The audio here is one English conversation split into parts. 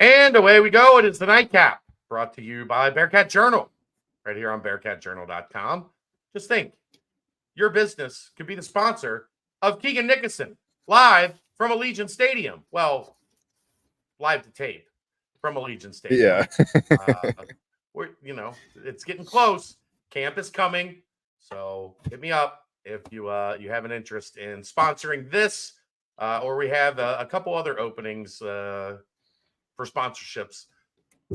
And away we go. It is the Nightcap, brought to you by Bearcat Journal, right here on BearcatJournal.com. Just think, your business could be the sponsor of Keegan Nickoson, live from Allegiant Stadium. Well, live to tape from Allegiant Stadium. Yeah. It's getting close. Camp is coming, so hit me up if you have an interest in sponsoring this, or we have a couple other openings for sponsorships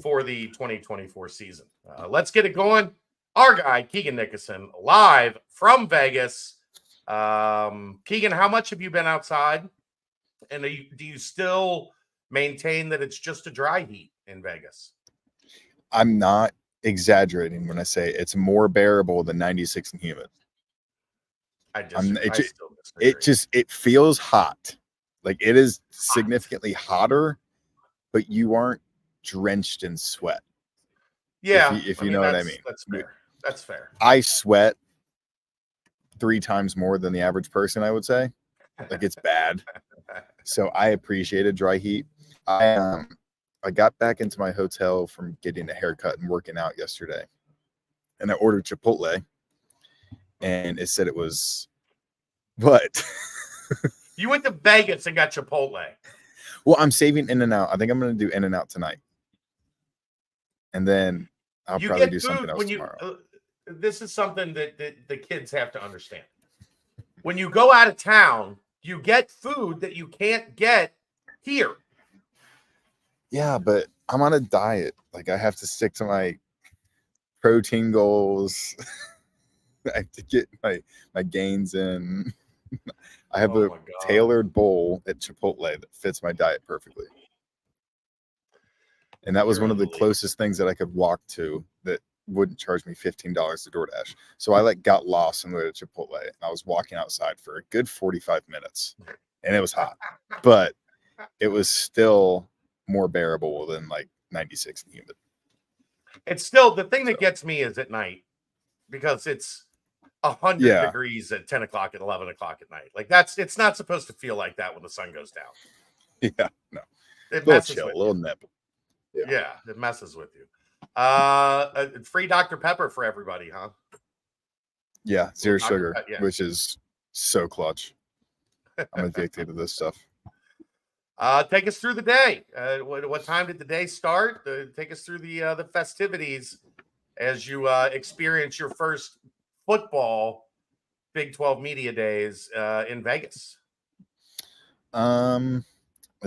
for the 2024 season. Let's get it going. Our guy, Keegan Nickoson, live from Vegas. Keegan, how much have you been outside? And do you still maintain that it's just a dry heat in Vegas? I'm not exaggerating when I say it's more bearable than 96 and humid. It feels hot. Like, it is significantly hotter, but you aren't drenched in sweat. Yeah, if you know what I mean. That's fair. That's fair. I sweat 3 times more than the average person, I would say. Like, it's bad. So I appreciated dry heat. I got back into my hotel from getting a haircut and working out yesterday, and I ordered Chipotle, and it said it was what? You went to Vegas and got Chipotle. Well, I'm saving In-N-Out. I think I'm going to do In-N-Out tonight, and then I'll probably do something else tomorrow. This is something that the kids have to understand. When you go out of town, you get food that you can't get here. Yeah, but I'm on a diet. Like, I have to stick to my protein goals. I have to get my gains in. I have a tailored bowl at Chipotle that fits my diet perfectly. And that was one of the closest things that I could walk to that wouldn't charge me $15 to DoorDash. So I got lost in the way to Chipotle. And I was walking outside for a good 45 minutes, and it was hot, but it was still more bearable than like 96 and humid. It's still the thing that gets me is at night, because it's 100 degrees at 10 o'clock and 11 o'clock at night. Like, it's not supposed to feel like that when the sun goes down. Yeah, no. It messes with a little nip. Yeah, it messes with you. Free Dr. Pepper for everybody, huh? Yeah, zero sugar, which is so clutch. I'm addicted to this stuff. Take us through the day. What time did the day start? Take us through the festivities as you experience your first football Big 12 media days in Vegas. Let's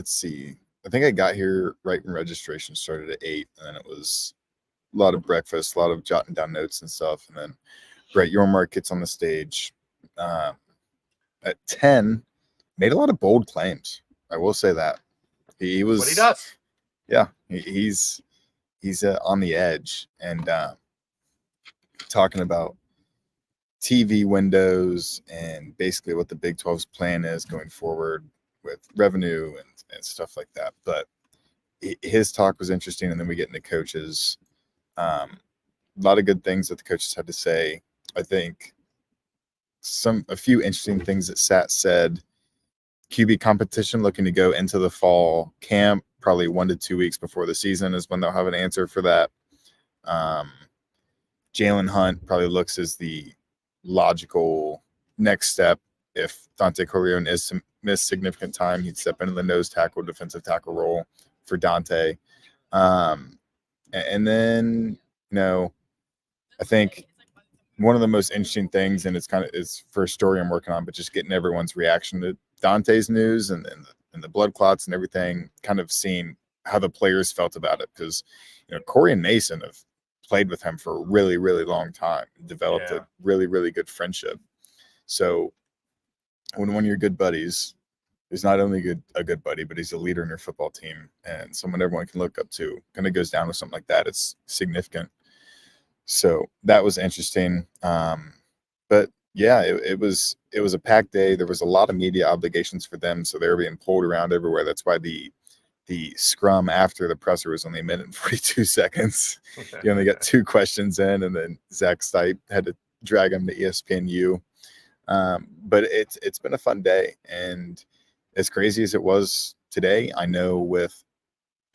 see. I think I got here right when registration started at 8, and then it was a lot of breakfast, a lot of jotting down notes and stuff, and then Brett Yormark gets on the stage at 10. Made a lot of bold claims. I will say that he was. What he does. Yeah, he's on the edge, and talking about TV windows and basically what the Big 12's plan is going forward with revenue and stuff like that. But his talk was interesting, and then we get into coaches. A lot of good things that the coaches had to say. I think a few interesting things that Sat said. QB competition looking to go into the fall camp, probably 1 to 2 weeks before the season is when they'll have an answer for that. Jalen Hunt probably looks as the logical next step. If Dante Corleone is to miss significant time, he'd step into the nose tackle, defensive tackle role for Dante. And then, I think one of the most interesting things, and it's for a story I'm working on, but just getting everyone's reaction to Dante's news and the blood clots and everything, kind of seeing how the players felt about it. Because, Corey and Mason have played with him for a really, really long time, developed a really, really good friendship. So when one of your good buddies is not only a good buddy, but he's a leader in your football team and someone everyone can look up to, kind of goes down with something like that, it's significant. So that was interesting. But yeah, it was a packed day. There was a lot of media obligations for them, so they were being pulled around everywhere. That's why the scrum after the presser was only a minute and 42 seconds. You only got 2 questions in, and then Zach Stipe had to drag him to ESPNU. But it's been a fun day, and as crazy as it was today, I know with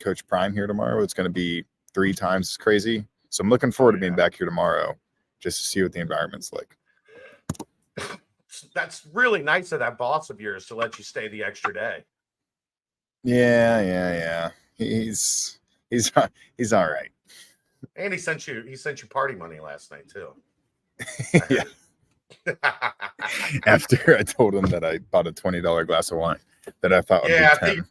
Coach Prime here tomorrow, it's going to be 3 times as crazy. So I'm looking forward to being back here tomorrow just to see what the environment's like. That's really nice of that boss of yours to let you stay the extra day. Yeah. He's all right. And he sent you party money last night too. Yeah. After I told him that I bought a $20 glass of wine that I thought would be 10. I think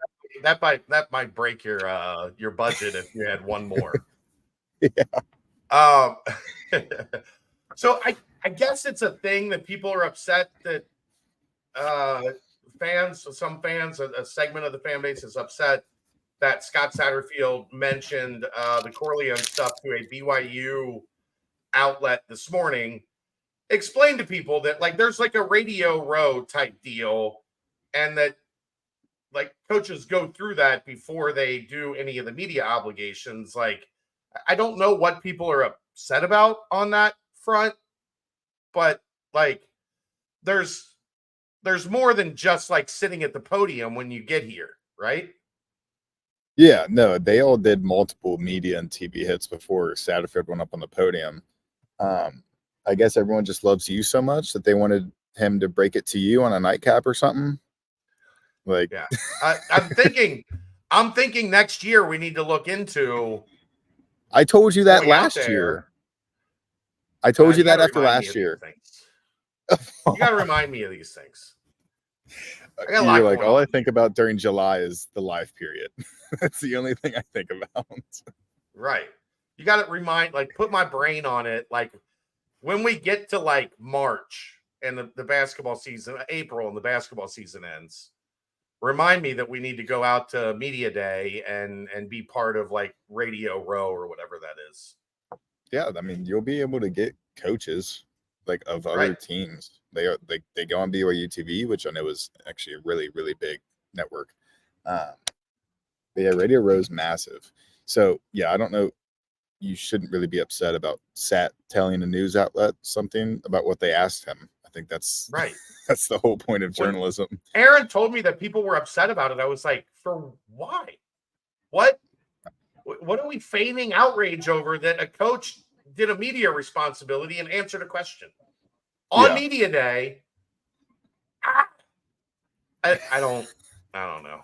that might break your budget if you had one more. Yeah. So I guess it's a thing that people are upset that some fans, a segment of the fan base is upset that Scott Satterfield mentioned the Corleone stuff to a BYU outlet this morning. Explain to people that like there's like a Radio Row type deal, and that like coaches go through that before they do any of the media obligations. Like, I don't know what people are upset about on that front, but like there's more than just like sitting at the podium when you get here, right? Yeah, no, they all did multiple media and TV hits before Satterfield went up on the podium. I guess everyone just loves you so much that they wanted him to break it to you on a nightcap or something. Like, yeah, I'm thinking next year we need to look into. I told you that last year. I told you that after last year. You got to remind me of these things. You're like, all I think about during July is the live period. That's the only thing I think about. Right. You got to like, put my brain on it. Like, when we get to like March and the basketball season, April, and the basketball season ends, remind me that we need to go out to media day and be part of like Radio Row or whatever that is. Yeah, I mean, you'll be able to get coaches like of other teams. They go on BYU TV, which I know is actually a really, really big network. But yeah, Radio Row is massive. So yeah, I don't know. You shouldn't really be upset about Sat telling a news outlet something about what they asked him. I think that's right. That's the whole point of journalism. When Aaron told me that people were upset about it, I was like, for why? What are we feigning outrage over that a coach did a media responsibility and answered a question on media day? I don't know.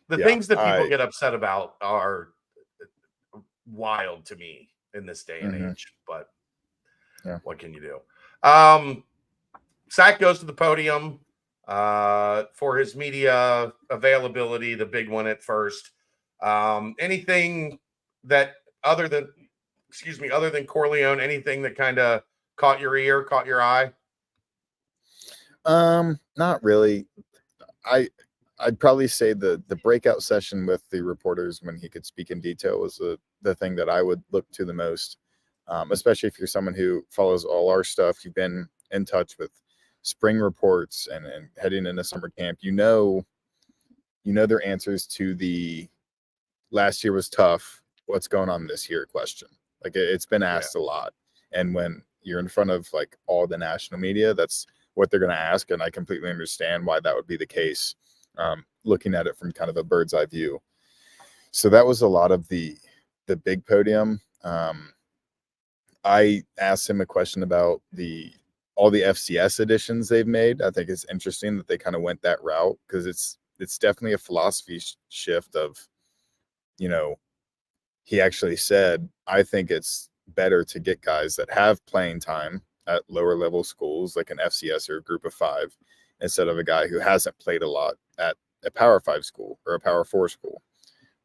The things that people get upset about are wild to me in this day and age, but what can you do? Sack goes to the podium for his media availability, the big one at first. Anything that other than Corleone, anything that kind of caught your ear, caught your eye? Not really. I'd probably say the breakout session with the reporters when he could speak in detail was the thing that I would look to the most, especially if you're someone who follows all our stuff. You've been in touch with spring reports and heading into summer camp. You know their answers to the last year was tough, what's going on this year question. Like it's been asked a lot. And when you're in front of like all the national media, that's what they're going to ask. And I completely understand why that would be the case. Looking at it from kind of a bird's eye view. So that was a lot of the big podium. I asked him a question about all the FCS additions they've made. I think it's interesting that they kind of went that route because it's definitely a philosophy shift of, he actually said, I think it's better to get guys that have playing time at lower level schools like an FCS or a group of 5 instead of a guy who hasn't played a lot at a Power 5 school or a Power 4 school,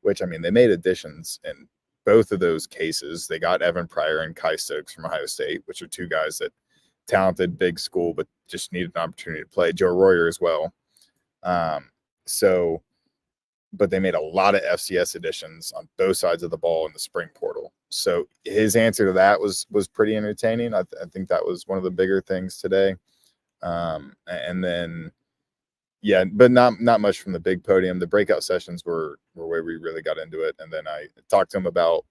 which, I mean, they made additions in both of those cases. They got Evan Pryor and Kai Stokes from Ohio State, which are 2 guys that talented, big school, but just needed an opportunity to play. Joe Royer as well. But they made a lot of FCS additions on both sides of the ball in the spring portal. So his answer to that was pretty entertaining. I think that was one of the bigger things today. And then, but not much from the big podium. The breakout sessions were where we really got into it. And then I talked to him about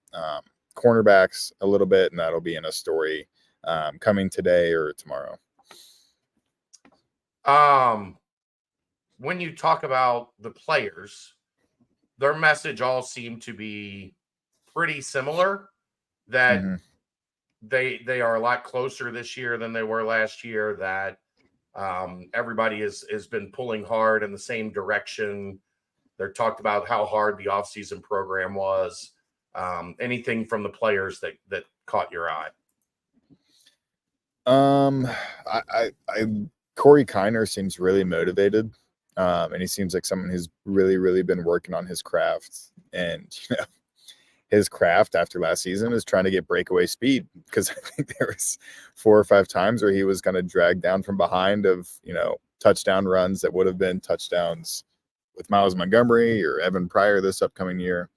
cornerbacks a little bit, and that'll be in a story coming today or tomorrow. When you talk about the players, their message all seemed to be pretty similar, that Mhm. they are a lot closer this year than they were last year, that everybody has been pulling hard in the same direction. They're talked about how hard the offseason program was. Anything from the players that caught your eye? I Corey Kiner seems really motivated, and he seems like someone who's really been working on his craft. And his craft after last season is trying to get breakaway speed, because I think there was 4 or 5 times where he was going to drag down from behind of touchdown runs that would have been touchdowns with Miles Montgomery or Evan Pryor this upcoming year.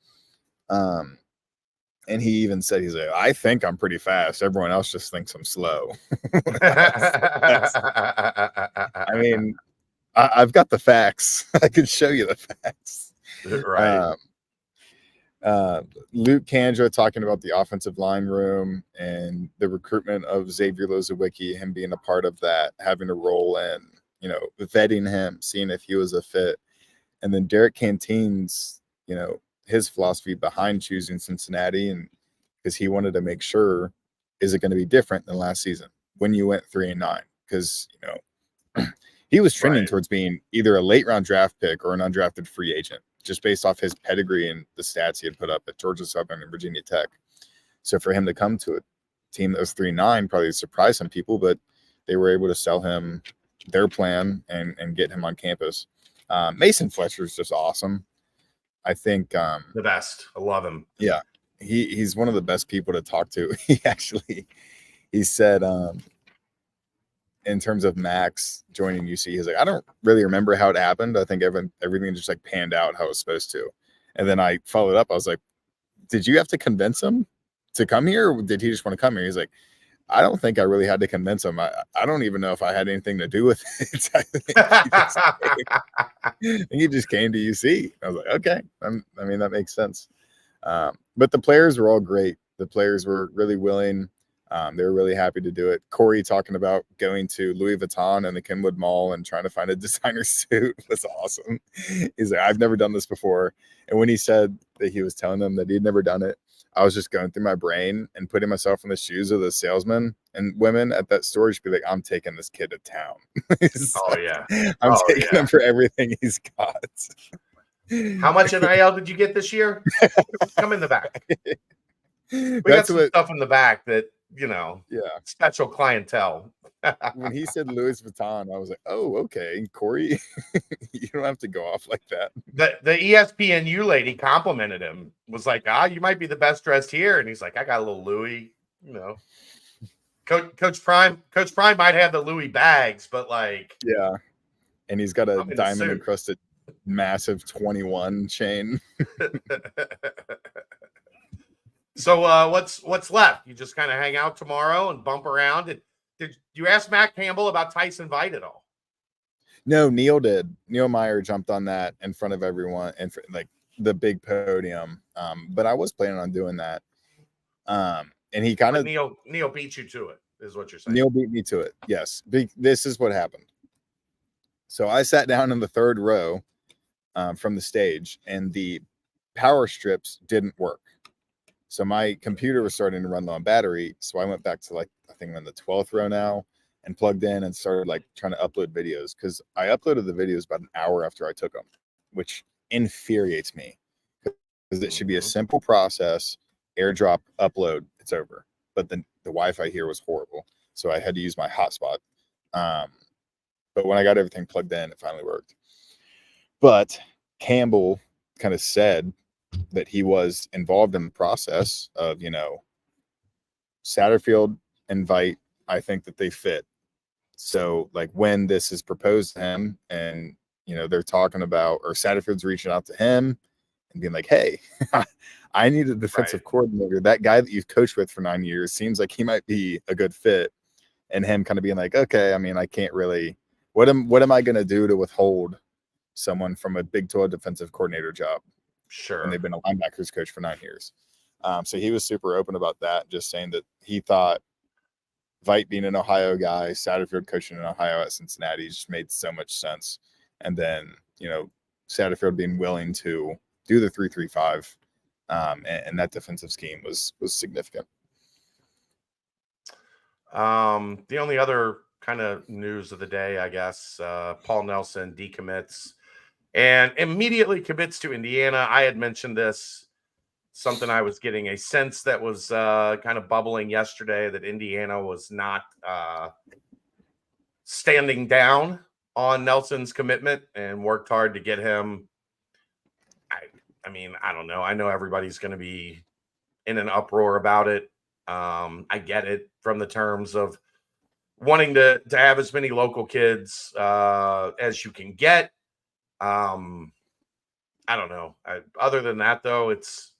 And he even said, he's like, I think I'm pretty fast. Everyone else just thinks I'm slow. I mean, I've got the facts. I can show you the facts. Right. Luke Kandra talking about the offensive line room and the recruitment of Xavier Lozowicki, him being a part of that, having a role in, vetting him, seeing if he was a fit. And then Derek Canteen's, his philosophy behind choosing Cincinnati, and because he wanted to make sure, is it going to be different than last season when you went 3-9? Because, he was trending towards being either a late round draft pick or an undrafted free agent, just based off his pedigree and the stats he had put up at Georgia Southern and Virginia Tech. So for him to come to a team that was 3-9 probably surprised some people, but they were able to sell him their plan and get him on campus. Mason Fletcher is just awesome. I think the best. I love him. Yeah, he's one of the best people to talk to. He said in terms of Max joining UC, he's like, I don't really remember how it happened. I think everything just like panned out how it was supposed to. And then I followed up. I was like, did you have to convince him to come here, or did he just want to come here? He's like, I don't think I really had to convince him. I don't even know if I had anything to do with it. I think he just came to UC. I was like, okay. I mean, that makes sense. But the players were all great. The players were really willing. They were really happy to do it. Corey talking about going to Louis Vuitton and the Kenwood Mall and trying to find a designer suit was awesome. He's like, I've never done this before. And when he said that he was telling them that he'd never done it, I was just going through my brain and putting myself in the shoes of the salesmen and women at that store. Just be like, I'm taking this kid to town. I'm taking him for everything he's got. How much NIL did you get this year? Come in the back. We got some stuff in the back that, special clientele. When he said Louis Vuitton, I was like, oh, okay, Corey, you don't have to go off like that. The ESPNU lady complimented him, was like, you might be the best dressed here. And he's like, I got a little Louis, Coach Prime might have the Louis bags, but like, yeah. And he's got a diamond encrusted massive 21 chain. So what's left? You just kind of hang out tomorrow and bump around. Did you ask Matt Campbell about Tyson Veit at all? No, Neil did. Neil Meyer jumped on that in front of everyone and like the big podium. But I was planning on doing that. And he kind of Neil beat you to it, is what you're saying. Neil beat me to it. Yes. This is what happened. So I sat down in the third row from the stage, and the power strips didn't work. So my computer was starting to run low on battery. So I went back to I think I'm in the 12th row now, and plugged in and started trying to upload videos, because I uploaded the videos about an hour after I took them, which infuriates me, because it should be a simple process, airdrop, upload, it's over. But then the Wi-Fi here was horrible, so I had to use my hotspot. But when I got everything plugged in, it finally worked. But Campbell kind of said that he was involved in the process of, Satterfield and Veit. I think that they fit. So when this is proposed to him, and, they're talking about, or Satterfield's reaching out to him and being like, hey, I need a defensive coordinator. That guy that you've coached with for 9 years seems like he might be a good fit. And him kind of being like, okay, I mean, I can't really, what am I going to do to withhold someone from a Big 12 defensive coordinator job? Sure. And they've been a linebackers coach for 9 years. So he was super open about that, just saying that he thought Veit being an Ohio guy, Satterfield coaching in Ohio at Cincinnati just made so much sense. And then, Satterfield being willing to do the 3-3-5. And that defensive scheme was significant. The only other kind of news of the day, I guess, Paul Nelson decommits and immediately commits to Indiana. I had mentioned this, something I was getting a sense that was kind of bubbling yesterday, that Indiana was not standing down on Nelson's commitment and worked hard to get him. I mean, I don't know. I know everybody's going to be in an uproar about it. I get it from the terms of wanting to have as many local kids as you can get. I don't know. Other than that, though, it's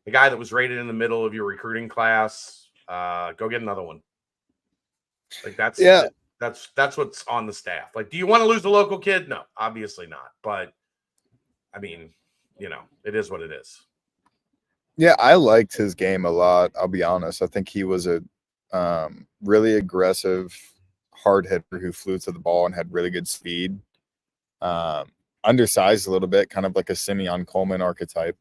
the guy that was rated in the middle of your recruiting class. Go get another one. Like that's what's on the staff. Like, do you want to lose a local kid? No, obviously not. But I mean, it is what it is. Yeah, I liked his game a lot. I'll be honest. I think he was a really aggressive hard hitter who flew to the ball and had really good speed. Undersized a little bit, kind of like a Simeon Coleman archetype.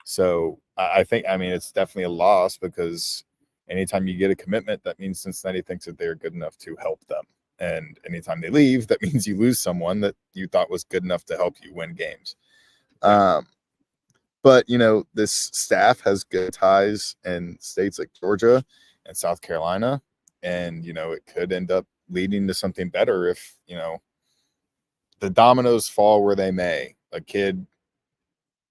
So I think, it's definitely a loss, because anytime you get a commitment, that means Cincinnati thinks that they're good enough to help them. And anytime they leave, that means you lose someone that you thought was good enough to help you win games. But, this staff has good ties in states like Georgia and South Carolina. And, it could end up leading to something better if, the dominoes fall where they may. A kid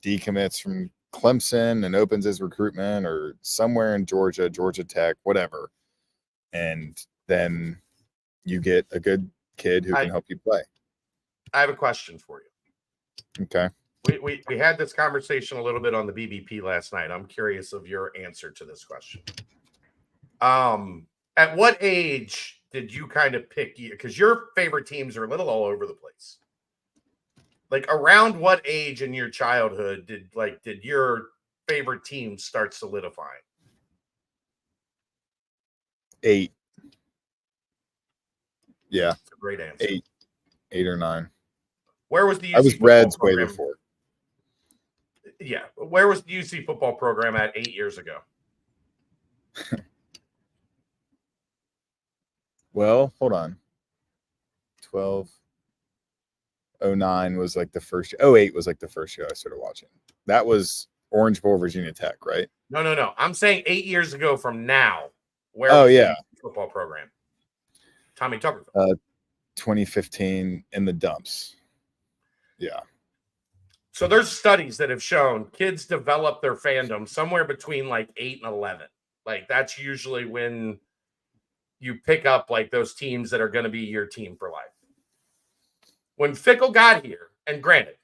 decommits from Clemson and opens his recruitment, or somewhere in Georgia Tech, whatever. And then you get a good kid who can help you play. I have a question for you. Okay. We had this conversation a little bit on the BBP last night. I'm curious of your answer to this question. At what age did you kind of pick, because your favorite teams are a little all over the place? Like, around what age in your childhood did your favorite team start solidifying? 8. Yeah. That's a great answer. 8 or 9. Where was the UC I was football Reds program? way before. Yeah. Where was the UC football program at 8 years ago? Well, hold on. 12. 09 was like the first year. 08 was like the first year I started watching. That was Orange Bowl, Virginia Tech, right? No. I'm saying 8 years ago from now. Where was the football program? Tommy Tuberville. 2015 in the dumps. Yeah. So there's studies that have shown kids develop their fandom somewhere between like 8 and 11. Like, that's usually when you pick up like those teams that are going to be your team for life. When Fickle got here, and granted,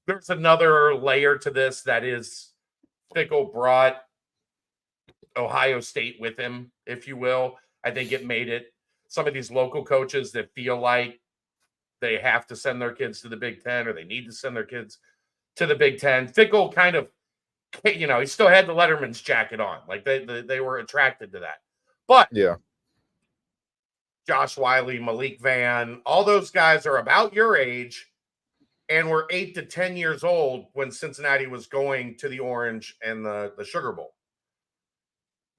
there's another layer to this, that is Fickle brought Ohio State with him, if you will. I think it made it some of these local coaches that feel like they have to send their kids to the Big Ten, or they need to send their kids to the Big Ten. Fickle kind of, he still had the Letterman's jacket on. Like, they were attracted to that. But yeah, Josh Wiley, Malik Van, all those guys are about your age and were 8 to 10 years old when Cincinnati was going to the Orange and the Sugar Bowl.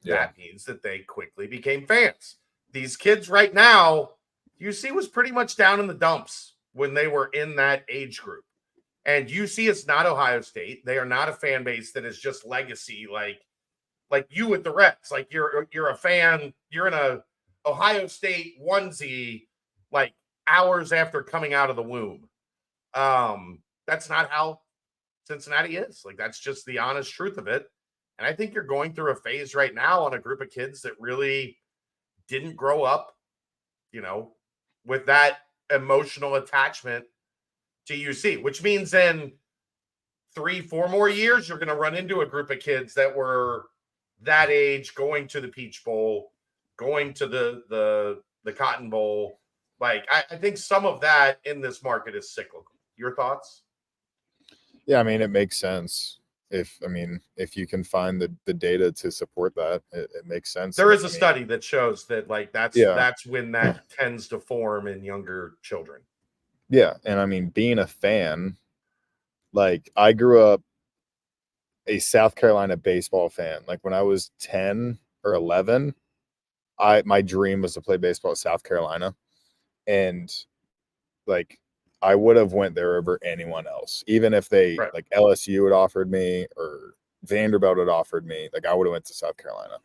Yeah. That means that they quickly became fans. These kids right now, UC was pretty much down in the dumps when they were in that age group. And UC is not Ohio State. They are not a fan base that is just legacy like you with the Reds. Like, you're a fan, you're in a Ohio State onesie like hours after coming out of the womb. That's not how Cincinnati is. Like, that's just the honest truth of it. And I think you're going through a phase right now on a group of kids that really didn't grow up, with that emotional attachment to UC, which means in 3-4 more years, you're going to run into a group of kids that were that age, going to the Peach Bowl, going to the Cotton Bowl. Like, I think some of that in this market is cyclical. Your thoughts? Yeah, it makes sense. If you can find the data to support that, it makes sense. There is a study that shows that that's when that tends to form in younger children. Yeah, and being a fan Like, I grew up a South Carolina baseball fan. Like, when I was 10 or 11, my dream was to play baseball at South Carolina. And like, I would have went there over anyone else, even if they Right. like LSU had offered me or Vanderbilt had offered me. Like, I would have went to South Carolina.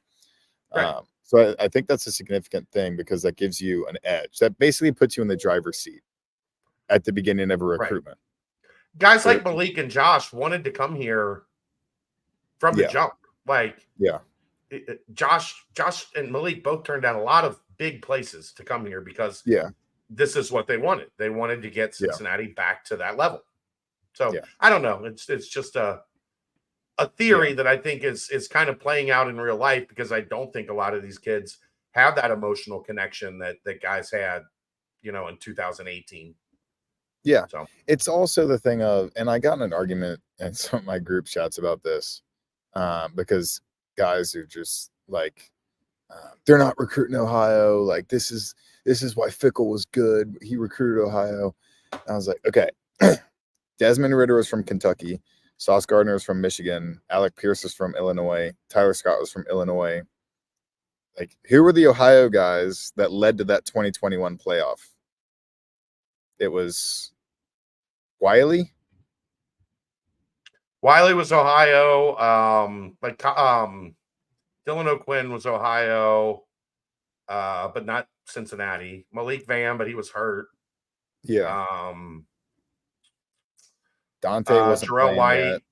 Right. So I think that's a significant thing because that gives you an edge. That basically puts you in the driver's seat at the beginning of a Right. recruitment. Guys So, like Malik and Josh wanted to come here from the yeah, jump. Like yeah, Josh and Malik both turned down a lot of big places to come here because yeah, this is what they wanted. They wanted to get yeah, Cincinnati back to that level. So yeah, I don't know. It's just a yeah, theory that I think is kind of playing out in real life because I don't think a lot of these kids have that emotional connection that guys had, in 2018. yeah. So It's also the thing of, and I got in an argument in some of my group chats about this because guys are just like, they're not recruiting Ohio. Like, this is why Fickle was good. He recruited Ohio. And I was like, okay, Desmond Ritter was from Kentucky. Sauce Gardner was from Michigan. Alec Pierce was from Illinois. Tyler Scott was from Illinois. Like, who were the Ohio guys that led to that 2021 playoff? It was Wiley. Wiley was Ohio. Dylan O'Quinn was Ohio, but not Cincinnati. Malik Van, but he was hurt. Yeah. Um, Dante wasn't Jarrell playing yet. White.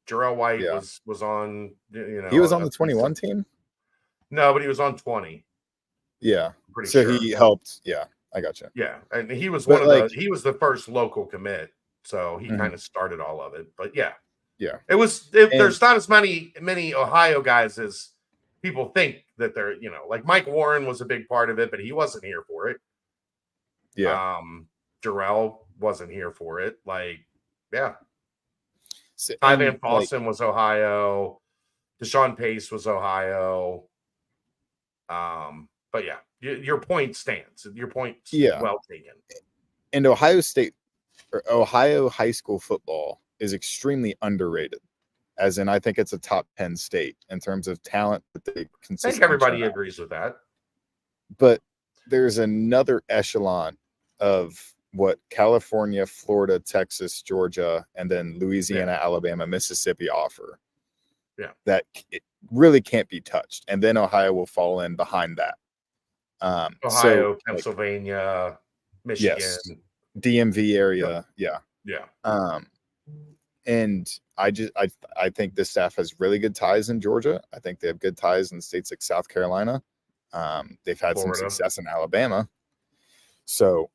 Jarrell White Yeah. was on, He was on a the piece 21 of, team. no, but he was on 20. Yeah. I'm pretty So sure. he helped. Yeah. I gotcha. Yeah, and he was But like, he was the first local commit, so he mhm, kind of started all of it. But yeah, yeah. And there's not as many Ohio guys as people think that they're, like Mike Warren was a big part of it, but he wasn't here for it. yeah. Jarrell wasn't here for it. Like, yeah, So, Ty and Van like, Fossen was Ohio. Deshaun Pace was Ohio. But yeah, your point stands. Your point's yeah. well taken. And Ohio State or Ohio high school football is extremely underrated. As in, I think it's a top 10 state in terms of talent that they I think consistently churn everybody out. agrees with that. But there's another echelon of what California, Florida, Texas, Georgia, and then Louisiana, Alabama, Mississippi offer. Yeah. That it really can't be touched. And then Ohio will fall in behind that. Ohio, Like, Pennsylvania, Michigan. yes, DMV area. Yeah. Yeah. And I think this staff has really good ties in Georgia. I think they have good ties in states like South Carolina. They've had some Florida. success in Alabama. So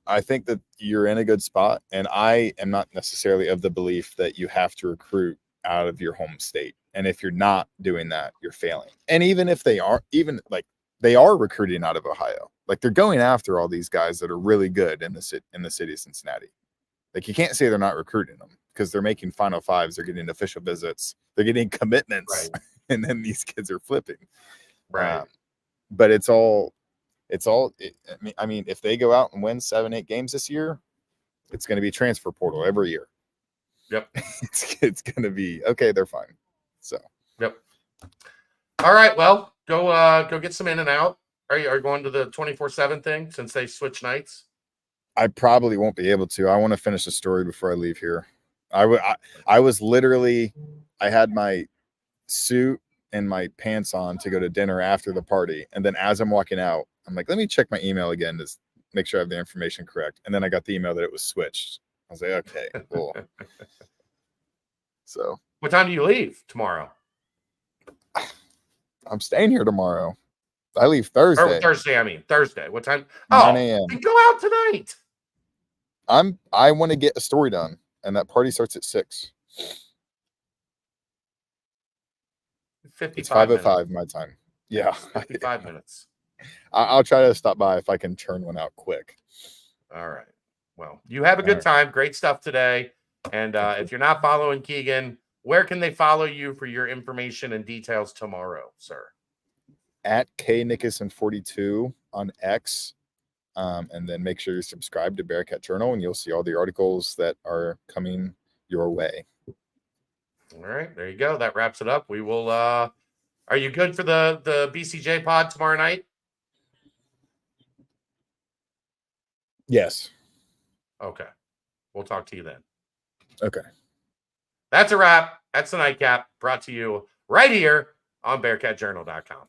I think that you're in a good spot. And I am not necessarily of the belief that you have to recruit out of your home state. And if you're not doing that, you're failing. And even if they are, even like they are recruiting out of Ohio, like they're going after all these guys that are really good in the city of Cincinnati. Like, you can't say they're not recruiting them because they're making Final Fives, they're getting official visits, they're getting commitments, Right. and then these kids are flipping. Right. But I mean, if they go out and win 7-8 games this year, it's going to be transfer portal every year. Yep. It's going to be okay. They're fine. So. Yep. All right. Well, go get some in and out. Are you going to the 24/7 thing since they switch nights? I probably won't be able to. I want to finish the story before I leave here. I was literally, I had my suit and my pants on to go to dinner after the party. And then as I'm walking out, I'm like, let me check my email again to make sure I have the information correct. And then I got the email that it was switched. I was like, okay, cool. So What time do you leave tomorrow? I'm staying here tomorrow. I leave Thursday. Or Thursday, I mean Thursday. What time? 9 a.m. Then go out tonight. I want to get a story done, and that party starts at 6. 55 It's 5:05 my time. Yeah. 55 minutes. I'll try to stop by if I can churn one out quick. All right. Well, you have a good time. Great stuff today. And if you're not following Keegan, where can they follow you for your information and details tomorrow, sir? At K Nickoson 42 on X. And then make sure you subscribe to Bearcat Journal, and you'll see all the articles that are coming your way. All right, there you go. That wraps it up. We will. Are you good for the BCJ pod tomorrow night? Yes. Okay, we'll talk to you then. Okay. That's a wrap. That's the nightcap brought to you right here on BearcatJournal.com.